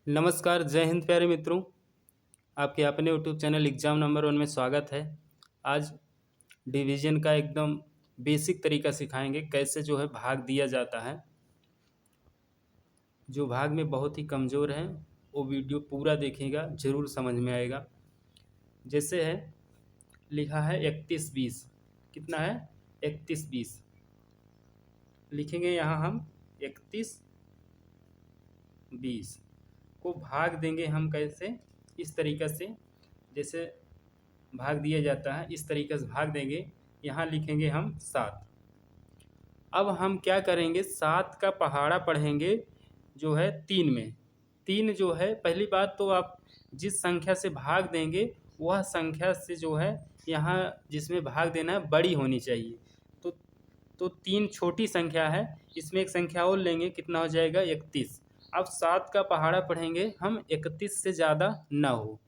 नमस्कार, जय हिंद प्यारे मित्रों। आपके अपने यूट्यूब चैनल एग्ज़ाम नंबर 1 में स्वागत है। आज डिवीज़न का एकदम बेसिक तरीका सिखाएँगे, कैसे जो है भाग दिया जाता है। जो भाग में बहुत ही कमज़ोर हैं, वो वीडियो पूरा देखिएगा, ज़रूर समझ में आएगा। जैसे है, लिखा है 31-20, कितना है? 31-20। लिखेंगे यहाँ हम 31-20 को भाग देंगे हम कैसे? इस तरीक़ा से, जैसे भाग दिया जाता है, इस तरीके से भाग देंगे। यहाँ लिखेंगे हम 7। अब हम क्या करेंगे, 7 का पहाड़ा पढ़ेंगे जो है 3 में। 3 जो है, पहली बात तो आप जिस संख्या से भाग देंगे, वह संख्या से जो है यहाँ जिसमें भाग देना है बड़ी होनी चाहिए। तो तो 3 छोटी संख्या है, इसमें एक संख्या और लेंगे, कितना हो जाएगा? 31। अब 7 का पहाड़ा पढ़ेंगे हम 31 से ज़्यादा ना हो।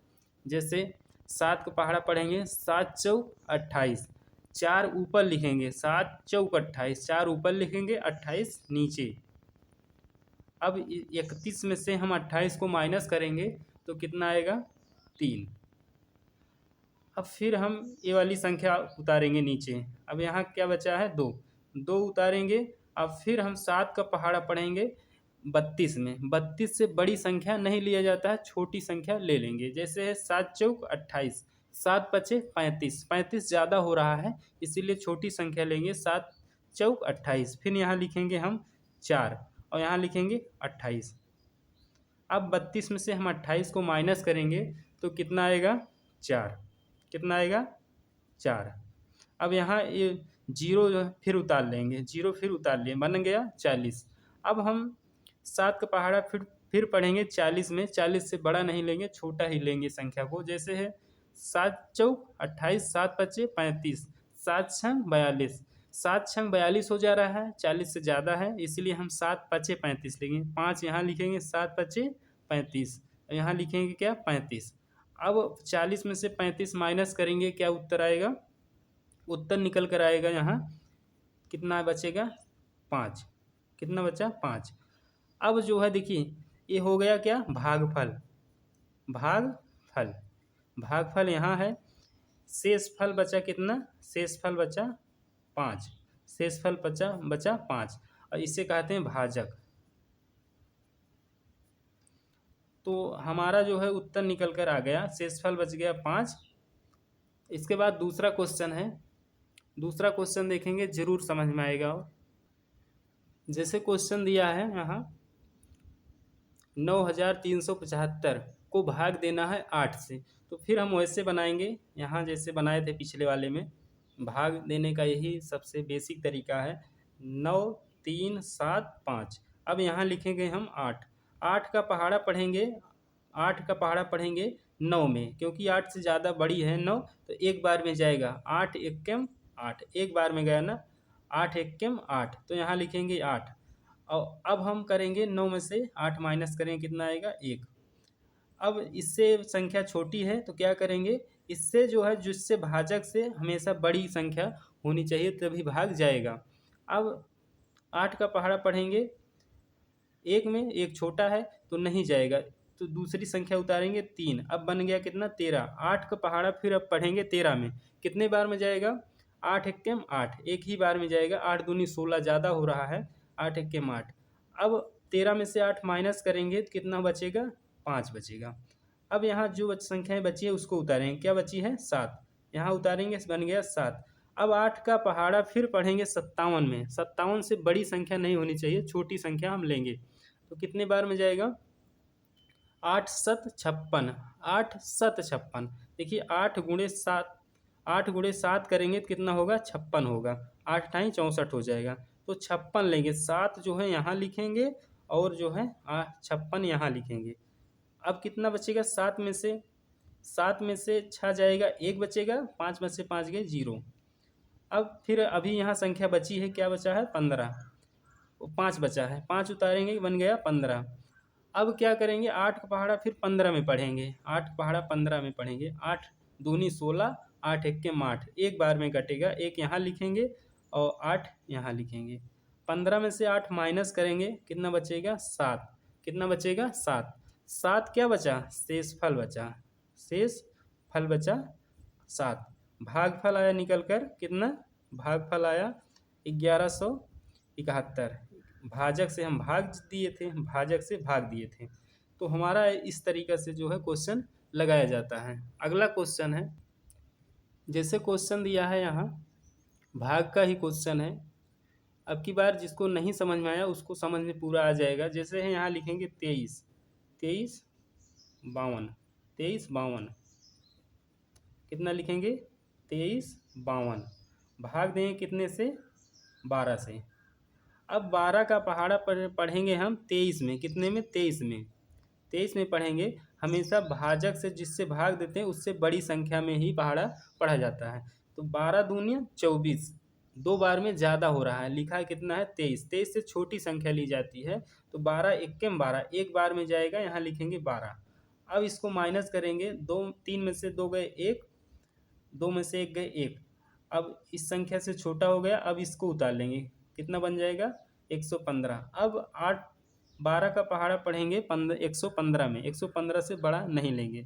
जैसे 7 का पहाड़ा पढ़ेंगे 7 चौक 28, 4 ऊपर लिखेंगे, 7 चौक 28, 4 ऊपर लिखेंगे, 28 नीचे। अब 31 में से हम 28 को माइनस करेंगे तो कितना आएगा? 3। अब फिर हम ये वाली संख्या उतारेंगे नीचे। अब यहाँ क्या बचा है? 2। 2 उतारेंगे। अब फिर हम 7 का पहाड़ा पढ़ेंगे 32 में। 32 से बड़ी संख्या नहीं लिया जाता है, छोटी संख्या ले लेंगे। जैसे है 7 चौक 28, 7 पचे 35, 35 ज़्यादा हो रहा है, इसीलिए छोटी संख्या लेंगे, 7 चौक 28। फिर यहाँ लिखेंगे हम 4 और यहाँ लिखेंगे 28। अब 32 में से हम 28 को माइनस करेंगे तो कितना आएगा? 4। कितना आएगा? 4। अब यहाँ ये जीरो जो है फिर उतार लेंगे, जीरो फिर उतार लिए, बन गया 40। अब हम 7 का पहाड़ा फिर पढ़ेंगे 40 में। 40 से बड़ा नहीं लेंगे, छोटा ही लेंगे संख्या को। जैसे है 7 चौक 28, 7 पचे 35, 7 छंग 42, 7 छंग 42 हो जा रहा है, 40 से ज़्यादा है, इसलिए हम 7 पचे 35 लेंगे। 5 यहाँ लिखेंगे, 7 पचे 35, यहाँ लिखेंगे क्या? 35। अब 40 में से 35 माइनस करेंगे, क्या उत्तर आएगा? उत्तर निकल कर आएगा यहाँ, कितना बचेगा? 5। कितना बचा? 5। अब जो है देखिए, ये हो गया क्या? भागफल। भागफल, भागफल यहाँ है। शेषफल बचा कितना? शेषफल बचा 5। शेषफल बचा 5 और इसे कहते हैं भाजक। तो हमारा जो है उत्तर निकल कर आ गया, शेषफल बच गया 5। इसके बाद दूसरा क्वेश्चन है। दूसरा क्वेश्चन देखेंगे, ज़रूर समझ में आएगा। और जैसे क्वेश्चन दिया है यहाँ 9375 को भाग देना है 8 से, तो फिर हम वैसे बनाएंगे यहाँ जैसे बनाए थे पिछले वाले में। भाग देने का यही सबसे बेसिक तरीका है। 9 3 7 5। अब यहाँ लिखेंगे हम 8। 8 का पहाड़ा पढ़ेंगे, 8 का पहाड़ा पढ़ेंगे 9 में, क्योंकि 8 से ज़्यादा बड़ी है 9, तो एक बार में जाएगा। 8 एकम 8, एक बार में गया ना, 8 एकम 8, तो यहाँ लिखेंगे 8। और अब हम करेंगे 9 में से 8 माइनस करेंगे, कितना आएगा? 1। अब इससे संख्या छोटी है तो क्या करेंगे, इससे जो है जिससे भाजक से हमेशा बड़ी संख्या होनी चाहिए, तभी भाग जाएगा। अब 8 का पहाड़ा पढ़ेंगे 1 में, 1 छोटा है तो नहीं जाएगा, तो दूसरी संख्या उतारेंगे 3। अब बन गया कितना? 13। 8 का पहाड़ा फिर अब पढ़ेंगे 13 में, कितने बार में जाएगा? 8 एकम 8, एक ही बार में जाएगा। 8 दूनी 16, ज़्यादा हो रहा है, 8 एकम 8। अब 13 में से 8 माइनस करेंगे तो कितना बचेगा? 5 बचेगा। अब यहाँ जो संख्याएँ बची है उसको उतारेंगे, क्या बची है? 7, यहाँ उतारेंगे, बन गया 7। अब 8 का पहाड़ा फिर पढ़ेंगे 57 में। 57 से बड़ी संख्या नहीं होनी चाहिए, छोटी संख्या हम लेंगे, तो कितने बार में जाएगा? 8 सत 56, 8 सत 56। देखिए 8 गुणे 7, 8 गुणे 7 करेंगे तो कितना होगा? 56 होगा। 8 ठाई 64 हो जाएगा, तो 56 लेंगे। 7 जो है यहाँ लिखेंगे और जो है 56 यहाँ लिखेंगे। अब कितना बचेगा? 7 में से 6 जाएगा, 1 बचेगा, 5 में से 5 गए 0। अब फिर अभी यहाँ संख्या बची है, क्या बचा है? 15। 5 बचा है, 5 उतारेंगे, बन गया 15। अब क्या करेंगे? 8 का पहाड़ा फिर 15 में पढ़ेंगे। 8 का पहाड़ा 15 में पढ़ेंगे। 8 दूनी 16, 8 एकम 8, एक बार में कटेगा, 1 यहाँ लिखेंगे और 8 यहाँ लिखेंगे। 15 में से 8 माइनस करेंगे, कितना बचेगा? 7। कितना बचेगा? 7। 7 क्या बचा, शेषफल बचा, शेष फल बचा 7। भागफल आया निकल कर कितना, भागफल आया 1171। भाजक से हम भाग दिए थे, भाजक से भाग दिए थे। तो हमारा इस तरीक़ा से जो है क्वेश्चन लगाया जाता है। अगला क्वेश्चन है, जैसे क्वेश्चन दिया है यहाँ भाग का ही क्वेश्चन है। अब की बार जिसको नहीं समझ में आया उसको समझ में पूरा आ जाएगा। जैसे है यहाँ लिखेंगे 23, 23 52, 23 52, कितना लिखेंगे 23 52, भाग देंगे कितने से, 12 से। अब 12 का पहाड़ा पढ़ेंगे हम 23 में, कितने में, 23 में, 23 में पढ़ेंगे। हमेशा भाजक से जिससे भाग देते हैं उससे बड़ी संख्या में ही पहाड़ा पढ़ा जाता है। तो 12 दूनी 24, 2 बार में ज़्यादा हो रहा है, लिखा है कितना है 23, 23 से छोटी संख्या ली जाती है। तो 12 एक्के 12, एक बार में जाएगा, यहाँ लिखेंगे 12। अब इसको माइनस करेंगे, 2 3 में से 2 गए 1, 2 में से 1 गए 1। अब इस संख्या से छोटा हो गया, अब इसको उतार लेंगे, कितना बन जाएगा 115। अब 8 12 का पहाड़ा पढ़ेंगे 115 में, 115 से बड़ा नहीं लेंगे।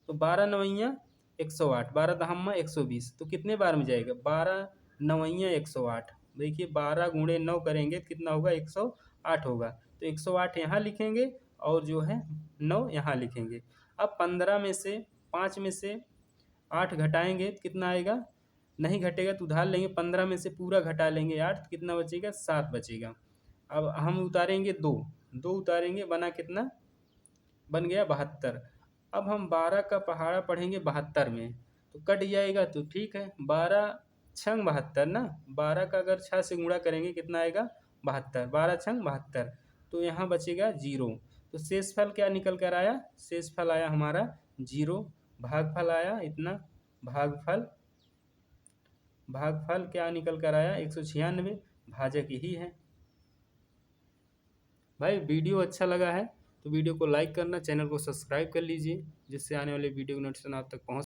तो 12 नवैया 108, 12 दहम्मा 120, तो कितने बार में जाएगा, 12 नवैया 108। देखिए 12 गुणे 9 करेंगे कितना होगा, 108 होगा। तो 108 यहाँ लिखेंगे और जो है 9 यहाँ लिखेंगे। अब 15 में से 5 में से 8 घटाएंगे कितना आएगा, नहीं घटेगा तो उधार लेंगे, 15 में से पूरा घटा लेंगे 8, कितना बचेगा 7 बचेगा। अब हम उतारेंगे 2, 2 उतारेंगे, बना कितना, बन गया 72। अब हम 12 का पहाड़ा पढ़ेंगे 72 में, तो कट जाएगा तो ठीक है, 12 छंग 72 ना, 12 का अगर 6 से गुणा करेंगे कितना आएगा 72, 12 छंग 72, तो यहाँ बचेगा 0। तो शेषफल क्या निकल कर आया, शेषफल आया हमारा 0। भागफल आया इतना, भागफल क्या निकल कर आया 196, भाजक यही है। भाई वीडियो अच्छा लगा है तो वीडियो को लाइक करना, चैनल को सब्सक्राइब कर लीजिए, जिससे आने वाले वीडियो की नोटिफिकेशन आप तक पहुँच